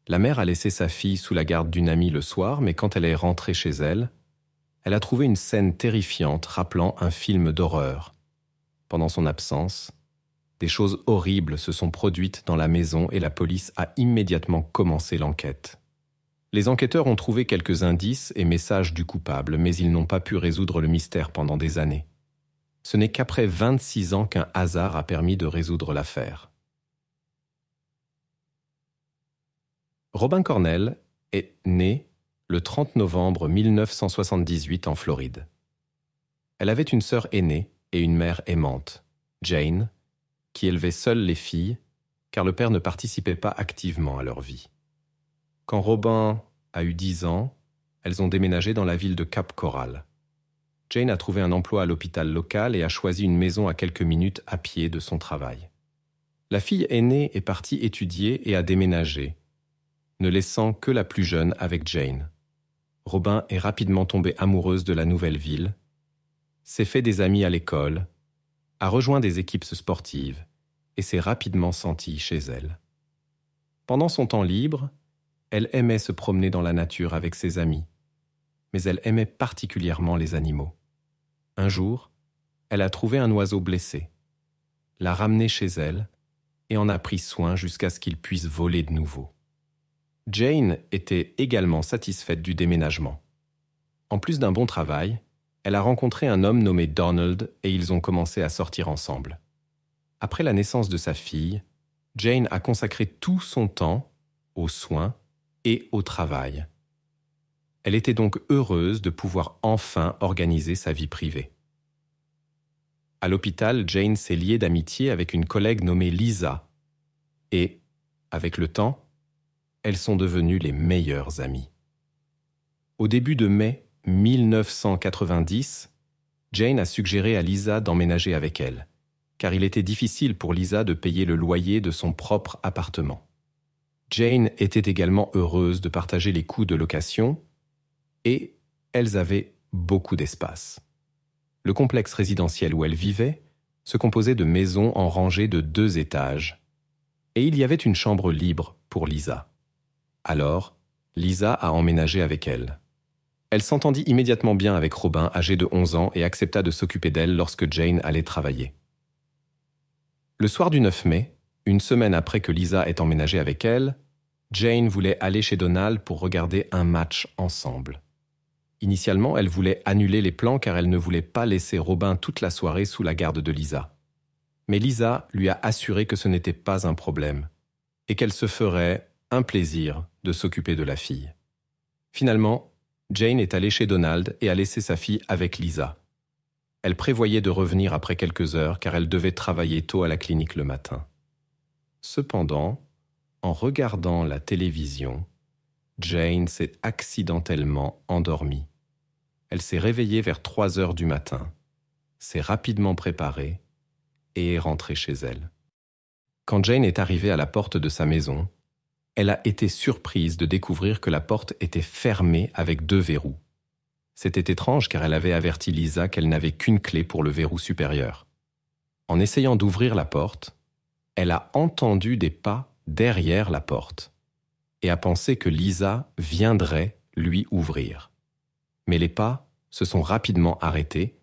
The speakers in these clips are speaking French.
La mère a laissé sa fille sous la garde d'une amie le soir, mais quand elle est rentrée chez elle, elle a trouvé une scène terrifiante rappelant un film d'horreur. Pendant son absence, des choses horribles se sont produites dans la maison et la police a immédiatement commencé l'enquête. Les enquêteurs ont trouvé quelques indices et messages du coupable, mais ils n'ont pas pu résoudre le mystère pendant des années. Ce n'est qu'après 26 ans qu'un hasard a permis de résoudre l'affaire. Robin Cornell est né le 30 novembre 1978 en Floride. Elle avait une sœur aînée et une mère aimante, Jane, qui élevait seule les filles, car le père ne participait pas activement à leur vie. Quand Robin a eu 10 ans, elles ont déménagé dans la ville de Cap Coral. Jane a trouvé un emploi à l'hôpital local et a choisi une maison à quelques minutes à pied de son travail. La fille aînée est partie étudier et a déménagé, ne laissant que la plus jeune avec Jane. Robin est rapidement tombée amoureuse de la nouvelle ville, s'est fait des amis à l'école, a rejoint des équipes sportives et s'est rapidement sentie chez elle. Pendant son temps libre, elle aimait se promener dans la nature avec ses amis, mais elle aimait particulièrement les animaux. Un jour, elle a trouvé un oiseau blessé, l'a ramené chez elle et en a pris soin jusqu'à ce qu'il puisse voler de nouveau. Jane était également satisfaite du déménagement. En plus d'un bon travail, elle a rencontré un homme nommé Donald et ils ont commencé à sortir ensemble. Après la naissance de sa fille, Jane a consacré tout son temps aux soins et au travail. Elle était donc heureuse de pouvoir enfin organiser sa vie privée. À l'hôpital, Jane s'est liée d'amitié avec une collègue nommée Lisa et, avec le temps, elles sont devenues les meilleures amies. Au début de mai 1990, Jane a suggéré à Lisa d'emménager avec elle, car il était difficile pour Lisa de payer le loyer de son propre appartement. Jane était également heureuse de partager les coûts de location et elles avaient beaucoup d'espace. Le complexe résidentiel où elle vivait se composait de maisons en rangées de 2 étages et il y avait une chambre libre pour Lisa. Alors, Lisa a emménagé avec elle. Elle s'entendit immédiatement bien avec Robin, âgé de 11 ans, et accepta de s'occuper d'elle lorsque Jane allait travailler. Le soir du 9 mai, une semaine après que Lisa ait emménagé avec elle, Jane voulait aller chez Donald pour regarder un match ensemble. Initialement, elle voulait annuler les plans car elle ne voulait pas laisser Robin toute la soirée sous la garde de Lisa. Mais Lisa lui a assuré que ce n'était pas un problème et qu'elle se ferait un plaisir de s'occuper de la fille. Finalement, Jane est allée chez Donald et a laissé sa fille avec Lisa. Elle prévoyait de revenir après quelques heures car elle devait travailler tôt à la clinique le matin. Cependant, en regardant la télévision, Jane s'est accidentellement endormie. Elle s'est réveillée vers 3 heures du matin, s'est rapidement préparée et est rentrée chez elle. Quand Jane est arrivée à la porte de sa maison, elle a été surprise de découvrir que la porte était fermée avec 2 verrous. C'était étrange car elle avait averti Lisa qu'elle n'avait qu'une clé pour le verrou supérieur. En essayant d'ouvrir la porte, elle a entendu des pas derrière la porte et a pensé que Lisa viendrait lui ouvrir. Mais les pas se sont rapidement arrêtés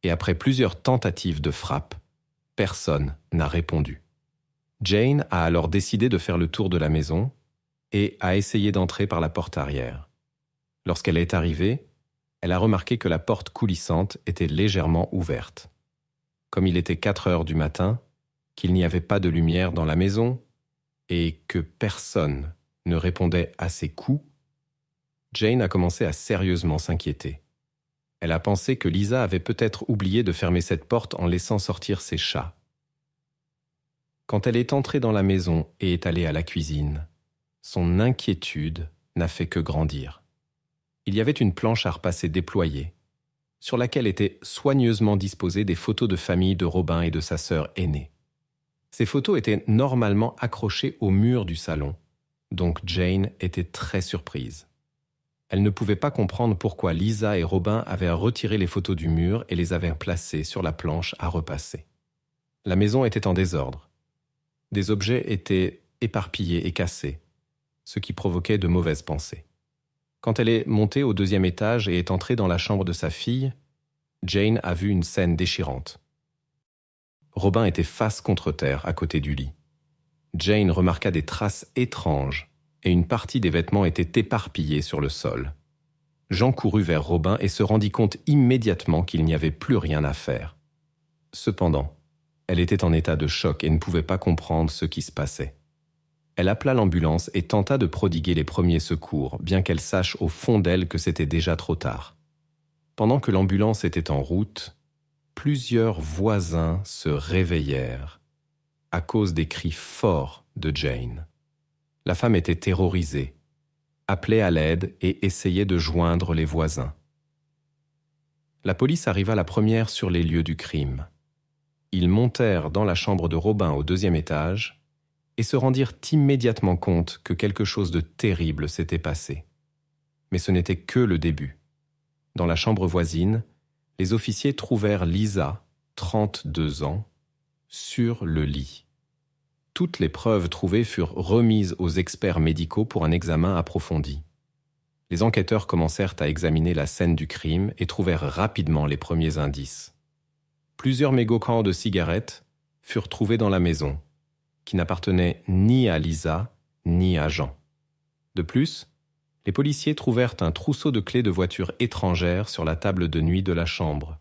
et après plusieurs tentatives de frappe, personne n'a répondu. Jane a alors décidé de faire le tour de la maison et a essayé d'entrer par la porte arrière. Lorsqu'elle est arrivée, elle a remarqué que la porte coulissante était légèrement ouverte. Comme il était 4 heures du matin, qu'il n'y avait pas de lumière dans la maison et que personne ne répondait à ses coups, Jane a commencé à sérieusement s'inquiéter. Elle a pensé que Lisa avait peut-être oublié de fermer cette porte en laissant sortir ses chats. Quand elle est entrée dans la maison et est allée à la cuisine, son inquiétude n'a fait que grandir. Il y avait une planche à repasser déployée, sur laquelle étaient soigneusement disposées des photos de famille de Robin et de sa sœur aînée. Ces photos étaient normalement accrochées au mur du salon, donc Jane était très surprise. Elle ne pouvait pas comprendre pourquoi Lisa et Robin avaient retiré les photos du mur et les avaient placées sur la planche à repasser. La maison était en désordre. Des objets étaient éparpillés et cassés. ce qui provoquait de mauvaises pensées. Quand elle est montée au 2e étage et est entrée dans la chambre de sa fille, Jane a vu une scène déchirante. Robin était face contre terre à côté du lit. Jane remarqua des traces étranges et une partie des vêtements était éparpillée sur le sol. Jean courut vers Robin et se rendit compte immédiatement qu'il n'y avait plus rien à faire. Cependant, elle était en état de choc et ne pouvait pas comprendre ce qui se passait. Elle appela l'ambulance et tenta de prodiguer les premiers secours, bien qu'elle sache au fond d'elle que c'était déjà trop tard. Pendant que l'ambulance était en route, plusieurs voisins se réveillèrent à cause des cris forts de Jane. La femme était terrorisée, appelait à l'aide et essayait de joindre les voisins. La police arriva la première sur les lieux du crime. Ils montèrent dans la chambre de Robin au 2e étage et se rendirent immédiatement compte que quelque chose de terrible s'était passé. Mais ce n'était que le début. Dans la chambre voisine, les officiers trouvèrent Lisa, 32 ans, sur le lit. Toutes les preuves trouvées furent remises aux experts médicaux pour un examen approfondi. Les enquêteurs commencèrent à examiner la scène du crime et trouvèrent rapidement les premiers indices. Plusieurs mégots de cigarettes furent trouvés dans la maison, qui n'appartenaient ni à Lisa ni à Jean. De plus, les policiers trouvèrent un trousseau de clés de voiture étrangères sur la table de nuit de la chambre,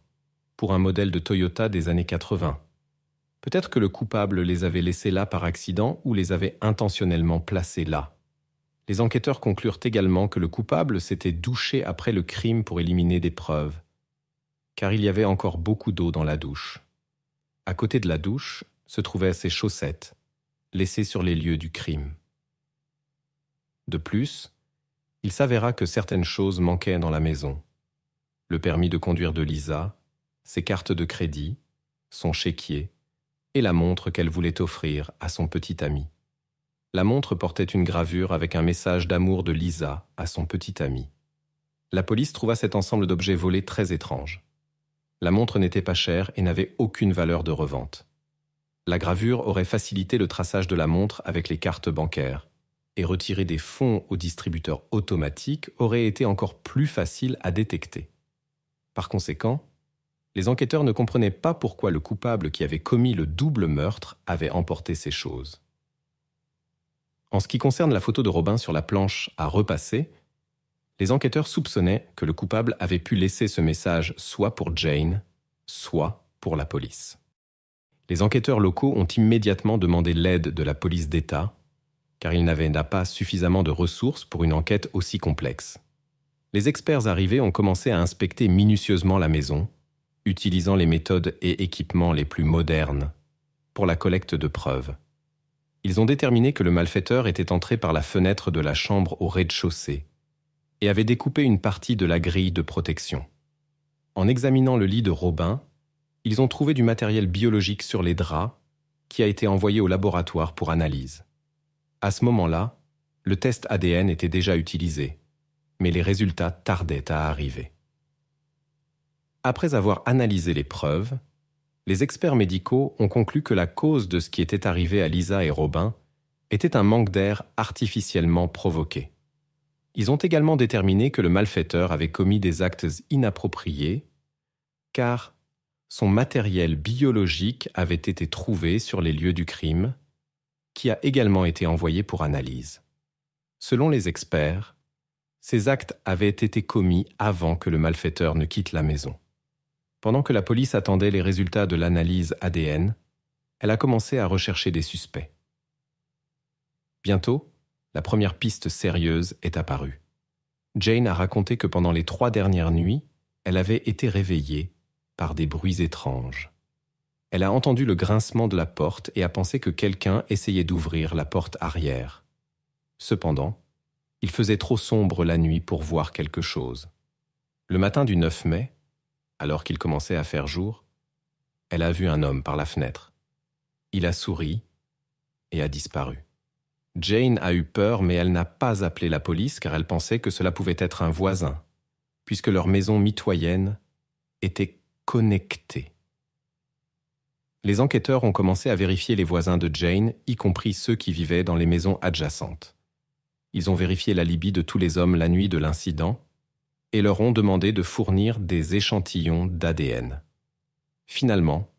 pour un modèle de Toyota des années 80. Peut-être que le coupable les avait laissés là par accident ou les avait intentionnellement placés là. Les enquêteurs conclurent également que le coupable s'était douché après le crime pour éliminer des preuves, car il y avait encore beaucoup d'eau dans la douche. À côté de la douche se trouvaient ses chaussettes, laissées sur les lieux du crime. De plus, il s'avéra que certaines choses manquaient dans la maison. Le permis de conduire de Lisa, ses cartes de crédit, son chéquier et la montre qu'elle voulait offrir à son petit ami. La montre portait une gravure avec un message d'amour de Lisa à son petit ami. La police trouva cet ensemble d'objets volés très étrange. La montre n'était pas chère et n'avait aucune valeur de revente. La gravure aurait facilité le traçage de la montre avec les cartes bancaires, et retirer des fonds au distributeur automatique aurait été encore plus facile à détecter. Par conséquent, les enquêteurs ne comprenaient pas pourquoi le coupable qui avait commis le double meurtre avait emporté ces choses. En ce qui concerne la photo de Robin sur la planche à repasser, les enquêteurs soupçonnaient que le coupable avait pu laisser ce message soit pour Jane, soit pour la police. Les enquêteurs locaux ont immédiatement demandé l'aide de la police d'État, car ils n'avaient pas suffisamment de ressources pour une enquête aussi complexe. Les experts arrivés ont commencé à inspecter minutieusement la maison, utilisant les méthodes et équipements les plus modernes pour la collecte de preuves. Ils ont déterminé que le malfaiteur était entré par la fenêtre de la chambre au rez-de-chaussée et avait découpé une partie de la grille de protection. En examinant le lit de Robin, ils ont trouvé du matériel biologique sur les draps qui a été envoyé au laboratoire pour analyse. À ce moment-là, le test ADN était déjà utilisé, mais les résultats tardaient à arriver. Après avoir analysé les preuves, les experts médicaux ont conclu que la cause de ce qui était arrivé à Lisa et Robin était un manque d'air artificiellement provoqué. Ils ont également déterminé que le malfaiteur avait commis des actes inappropriés, car son matériel biologique avait été trouvé sur les lieux du crime, qui a également été envoyé pour analyse. Selon les experts, ces actes avaient été commis avant que le malfaiteur ne quitte la maison. Pendant que la police attendait les résultats de l'analyse ADN, elle a commencé à rechercher des suspects. Bientôt, la première piste sérieuse est apparue. Jane a raconté que pendant les 3 dernières nuits, elle avait été réveillée par des bruits étranges. Elle a entendu le grincement de la porte et a pensé que quelqu'un essayait d'ouvrir la porte arrière. Cependant, il faisait trop sombre la nuit pour voir quelque chose. Le matin du 9 mai, alors qu'il commençait à faire jour, elle a vu un homme par la fenêtre. Il a souri et a disparu. Jane a eu peur, mais elle n'a pas appelé la police car elle pensait que cela pouvait être un voisin, puisque leur maison mitoyenne était connectée. Les enquêteurs ont commencé à vérifier les voisins de Jane, y compris ceux qui vivaient dans les maisons adjacentes. Ils ont vérifié l'alibi de tous les hommes la nuit de l'incident et leur ont demandé de fournir des échantillons d'ADN. Finalement,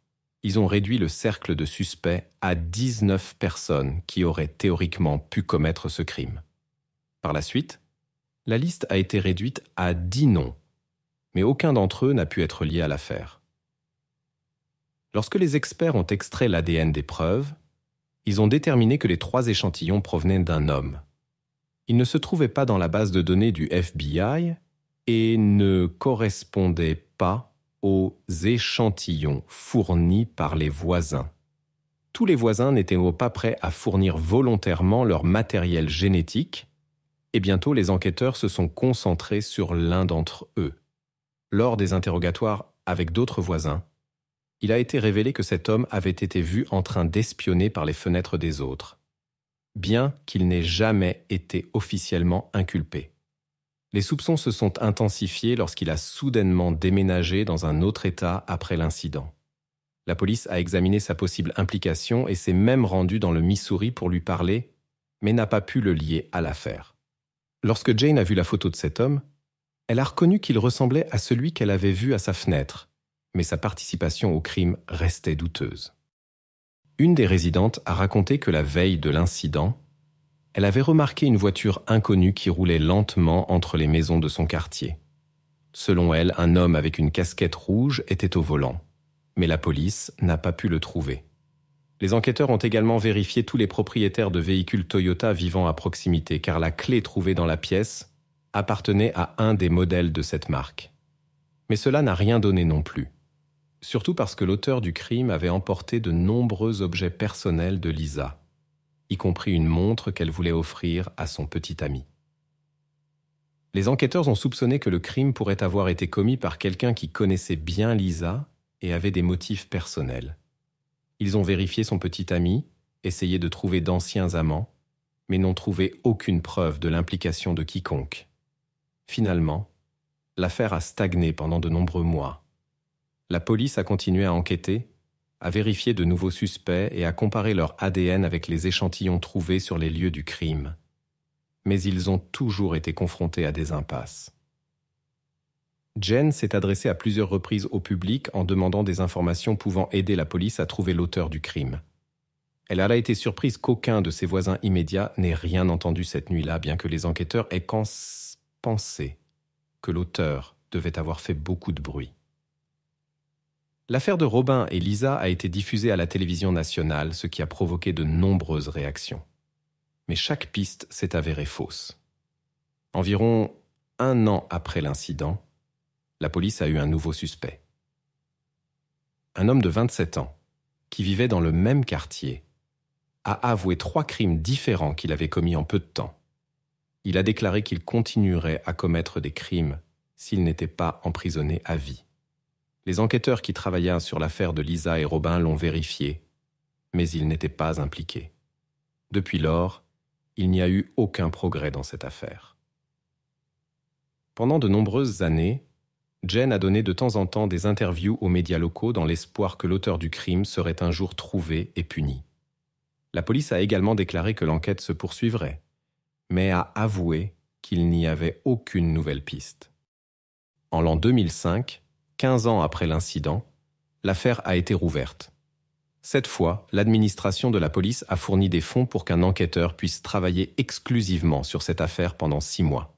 ils ont réduit le cercle de suspects à 19 personnes qui auraient théoriquement pu commettre ce crime. Par la suite, la liste a été réduite à 10 noms, mais aucun d'entre eux n'a pu être lié à l'affaire. Lorsque les experts ont extrait l'ADN des preuves, ils ont déterminé que les 3 échantillons provenaient d'un homme. Ils ne se trouvaient pas dans la base de données du FBI et ne correspondaient pas aux échantillons fournis par les voisins. Tous les voisins n'étaient pas prêts à fournir volontairement leur matériel génétique, et bientôt les enquêteurs se sont concentrés sur l'un d'entre eux. Lors des interrogatoires avec d'autres voisins, il a été révélé que cet homme avait été vu en train d'espionner par les fenêtres des autres, bien qu'il n'ait jamais été officiellement inculpé. Les soupçons se sont intensifiés lorsqu'il a soudainement déménagé dans un autre État après l'incident. La police a examiné sa possible implication et s'est même rendue dans le Missouri pour lui parler, mais n'a pas pu le lier à l'affaire. Lorsque Jane a vu la photo de cet homme, elle a reconnu qu'il ressemblait à celui qu'elle avait vu à sa fenêtre, mais sa participation au crime restait douteuse. Une des résidentes a raconté que la veille de l'incident, elle avait remarqué une voiture inconnue qui roulait lentement entre les maisons de son quartier. Selon elle, un homme avec une casquette rouge était au volant, mais la police n'a pas pu le trouver. Les enquêteurs ont également vérifié tous les propriétaires de véhicules Toyota vivant à proximité, car la clé trouvée dans la pièce appartenait à un des modèles de cette marque. Mais cela n'a rien donné non plus, surtout parce que l'auteur du crime avait emporté de nombreux objets personnels de Lisa, y compris une montre qu'elle voulait offrir à son petit ami. Les enquêteurs ont soupçonné que le crime pourrait avoir été commis par quelqu'un qui connaissait bien Lisa et avait des motifs personnels. Ils ont vérifié son petit ami, essayé de trouver d'anciens amants, mais n'ont trouvé aucune preuve de l'implication de quiconque. Finalement, l'affaire a stagné pendant de nombreux mois. La police a continué à enquêter, à vérifier de nouveaux suspects et à comparer leur ADN avec les échantillons trouvés sur les lieux du crime. Mais ils ont toujours été confrontés à des impasses. Jen s'est adressée à plusieurs reprises au public en demandant des informations pouvant aider la police à trouver l'auteur du crime. Elle a été surprise qu'aucun de ses voisins immédiats n'ait rien entendu cette nuit-là, bien que les enquêteurs aient pensé que l'auteur devait avoir fait beaucoup de bruit. L'affaire de Robin et Lisa a été diffusée à la télévision nationale, ce qui a provoqué de nombreuses réactions. Mais chaque piste s'est avérée fausse. Environ 1 an après l'incident, la police a eu un nouveau suspect. Un homme de 27 ans, qui vivait dans le même quartier, a avoué 3 crimes différents qu'il avait commis en peu de temps. Il a déclaré qu'il continuerait à commettre des crimes s'il n'était pas emprisonné à vie. Les enquêteurs qui travaillaient sur l'affaire de Lisa et Robin l'ont vérifié, mais ils n'étaient pas impliqués. Depuis lors, il n'y a eu aucun progrès dans cette affaire. Pendant de nombreuses années, Jen a donné de temps en temps des interviews aux médias locaux dans l'espoir que l'auteur du crime serait un jour trouvé et puni. La police a également déclaré que l'enquête se poursuivrait, mais a avoué qu'il n'y avait aucune nouvelle piste. En l'an 2005, 15 ans après l'incident, l'affaire a été rouverte. Cette fois, l'administration de la police a fourni des fonds pour qu'un enquêteur puisse travailler exclusivement sur cette affaire pendant 6 mois.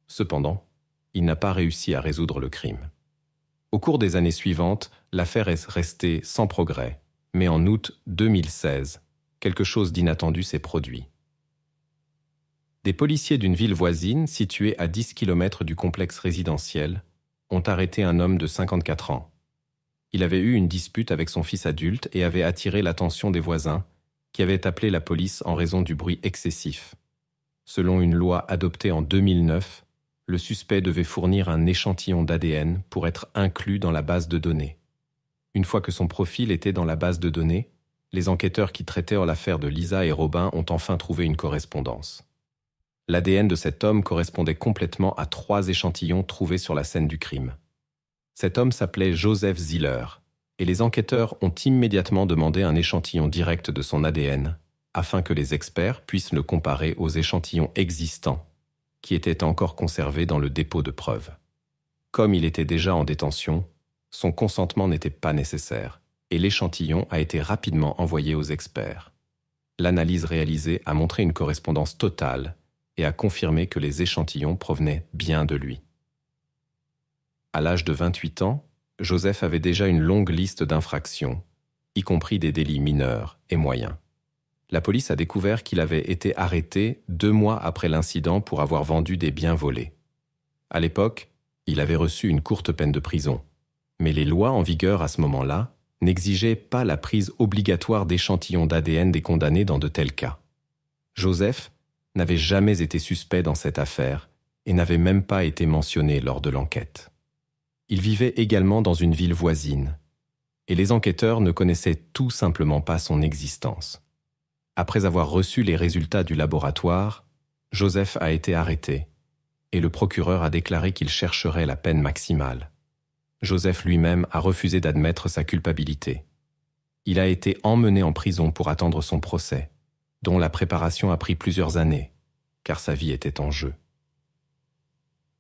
Cependant, il n'a pas réussi à résoudre le crime. Au cours des années suivantes, l'affaire est restée sans progrès, mais en août 2016, quelque chose d'inattendu s'est produit. Des policiers d'une ville voisine, située à 10 km du complexe résidentiel, ont arrêté un homme de 54 ans. Il avait eu une dispute avec son fils adulte et avait attiré l'attention des voisins, qui avaient appelé la police en raison du bruit excessif. Selon une loi adoptée en 2009, le suspect devait fournir un échantillon d'ADN pour être inclus dans la base de données. Une fois que son profil était dans la base de données, les enquêteurs qui traitaient l'affaire de Lisa et Robin ont enfin trouvé une correspondance. L'ADN de cet homme correspondait complètement à 3 échantillons trouvés sur la scène du crime. Cet homme s'appelait Joseph Ziller, et les enquêteurs ont immédiatement demandé un échantillon direct de son ADN, afin que les experts puissent le comparer aux échantillons existants qui étaient encore conservés dans le dépôt de preuves. Comme il était déjà en détention, son consentement n'était pas nécessaire et l'échantillon a été rapidement envoyé aux experts. L'analyse réalisée a montré une correspondance totale et a confirmé que les échantillons provenaient bien de lui. À l'âge de 28 ans, Joseph avait déjà une longue liste d'infractions, y compris des délits mineurs et moyens. La police a découvert qu'il avait été arrêté 2 mois après l'incident pour avoir vendu des biens volés. À l'époque, il avait reçu une courte peine de prison, mais les lois en vigueur à ce moment-là n'exigeaient pas la prise obligatoire d'échantillons d'ADN des condamnés dans de tels cas. Joseph n'avait jamais été suspect dans cette affaire et n'avait même pas été mentionné lors de l'enquête. Il vivait également dans une ville voisine, et les enquêteurs ne connaissaient tout simplement pas son existence. Après avoir reçu les résultats du laboratoire, Joseph a été arrêté, et le procureur a déclaré qu'il chercherait la peine maximale. Joseph lui-même a refusé d'admettre sa culpabilité. Il a été emmené en prison pour attendre son procès, dont la préparation a pris plusieurs années, car sa vie était en jeu.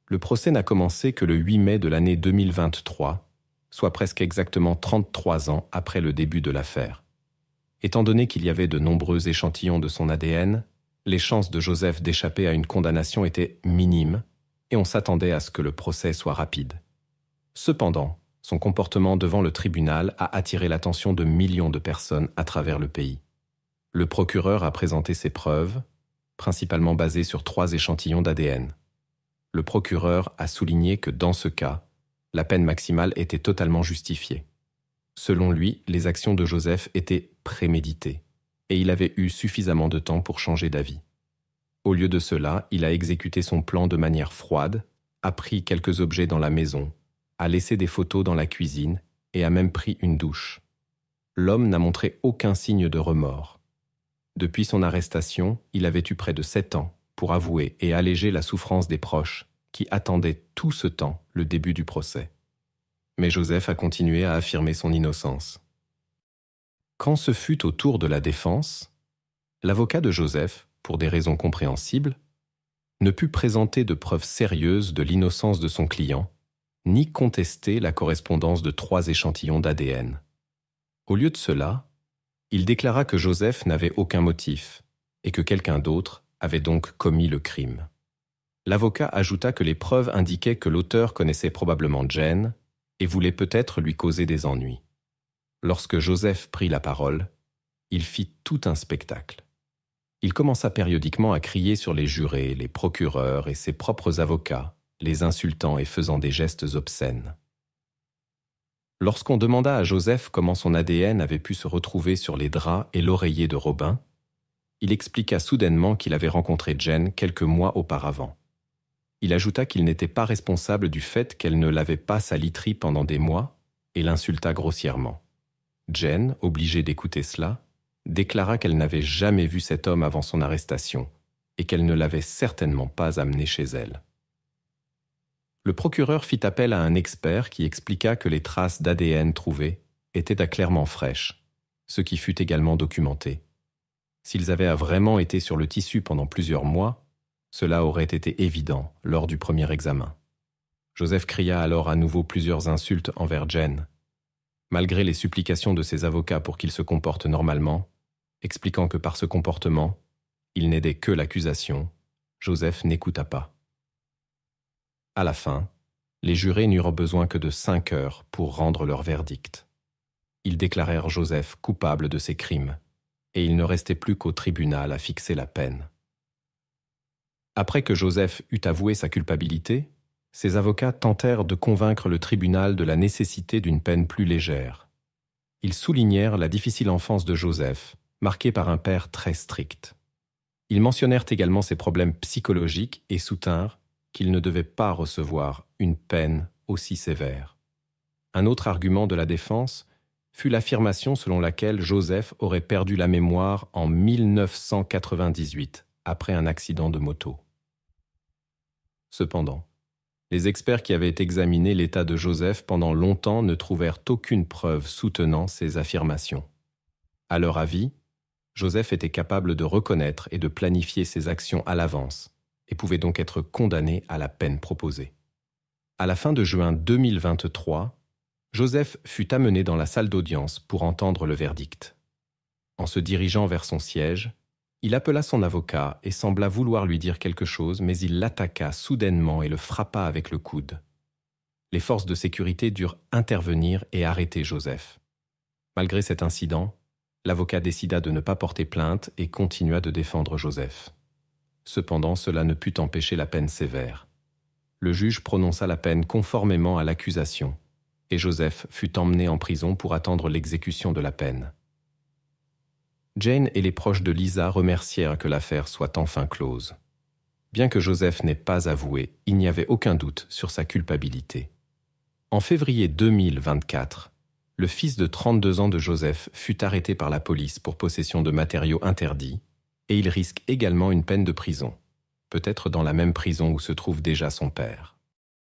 Le procès n'a commencé que le 8 mai de l'année 2023, soit presque exactement 33 ans après le début de l'affaire. Étant donné qu'il y avait de nombreux échantillons de son ADN, les chances de Joseph d'échapper à une condamnation étaient minimes et on s'attendait à ce que le procès soit rapide. Cependant, son comportement devant le tribunal a attiré l'attention de millions de personnes à travers le pays. Le procureur a présenté ses preuves, principalement basées sur 3 échantillons d'ADN. Le procureur a souligné que dans ce cas, la peine maximale était totalement justifiée. Selon lui, les actions de Joseph étaient préméditées et il avait eu suffisamment de temps pour changer d'avis. Au lieu de cela, il a exécuté son plan de manière froide, a pris quelques objets dans la maison, a laissé des photos dans la cuisine et a même pris une douche. L'homme n'a montré aucun signe de remords. Depuis son arrestation, il avait eu près de 7 ans pour avouer et alléger la souffrance des proches qui attendaient tout ce temps le début du procès. Mais Joseph a continué à affirmer son innocence. Quand ce fut au tour de la défense, l'avocat de Joseph, pour des raisons compréhensibles, ne put présenter de preuves sérieuses de l'innocence de son client, ni contester la correspondance de 3 échantillons d'ADN. Au lieu de cela, il déclara que Joseph n'avait aucun motif et que quelqu'un d'autre avait donc commis le crime. L'avocat ajouta que les preuves indiquaient que l'auteur connaissait probablement Jane et voulait peut-être lui causer des ennuis. Lorsque Joseph prit la parole, il fit tout un spectacle. Il commença périodiquement à crier sur les jurés, les procureurs et ses propres avocats, les insultant et faisant des gestes obscènes. Lorsqu'on demanda à Joseph comment son ADN avait pu se retrouver sur les draps et l'oreiller de Robin, il expliqua soudainement qu'il avait rencontré Jane quelques mois auparavant. Il ajouta qu'il n'était pas responsable du fait qu'elle ne lavait pas sa literie pendant des mois et l'insulta grossièrement. Jane, obligée d'écouter cela, déclara qu'elle n'avait jamais vu cet homme avant son arrestation et qu'elle ne l'avait certainement pas amené chez elle. Le procureur fit appel à un expert qui expliqua que les traces d'ADN trouvées étaient à Clermont fraîches, ce qui fut également documenté. S'ils avaient vraiment été sur le tissu pendant plusieurs mois, cela aurait été évident lors du premier examen. Joseph cria alors à nouveau plusieurs insultes envers Jane. Malgré les supplications de ses avocats pour qu'il se comporte normalement, expliquant que par ce comportement, il n'aidait que l'accusation, Joseph n'écouta pas. À la fin, les jurés n'eurent besoin que de 5 heures pour rendre leur verdict. Ils déclarèrent Joseph coupable de ses crimes, et il ne restait plus qu'au tribunal à fixer la peine. Après que Joseph eut avoué sa culpabilité, ses avocats tentèrent de convaincre le tribunal de la nécessité d'une peine plus légère. Ils soulignèrent la difficile enfance de Joseph, marquée par un père très strict. Ils mentionnèrent également ses problèmes psychologiques et soutinrent qu'il ne devait pas recevoir une peine aussi sévère. Un autre argument de la défense fut l'affirmation selon laquelle Joseph aurait perdu la mémoire en 1998, après un accident de moto. Cependant, les experts qui avaient examiné l'état de Joseph pendant longtemps ne trouvèrent aucune preuve soutenant ces affirmations. À leur avis, Joseph était capable de reconnaître et de planifier ses actions à l'avance et pouvait donc être condamné à la peine proposée. À la fin de juin 2023, Joseph fut amené dans la salle d'audience pour entendre le verdict. En se dirigeant vers son siège, il appela son avocat et sembla vouloir lui dire quelque chose, mais il l'attaqua soudainement et le frappa avec le coude. Les forces de sécurité durent intervenir et arrêter Joseph. Malgré cet incident, l'avocat décida de ne pas porter plainte et continua de défendre Joseph. Cependant, cela ne put empêcher la peine sévère. Le juge prononça la peine conformément à l'accusation, et Joseph fut emmené en prison pour attendre l'exécution de la peine. Jane et les proches de Lisa remercièrent que l'affaire soit enfin close. Bien que Joseph n'ait pas avoué, il n'y avait aucun doute sur sa culpabilité. En février 2024, le fils de 32 ans de Joseph fut arrêté par la police pour possession de matériaux interdits, et il risque également une peine de prison, peut-être dans la même prison où se trouve déjà son père.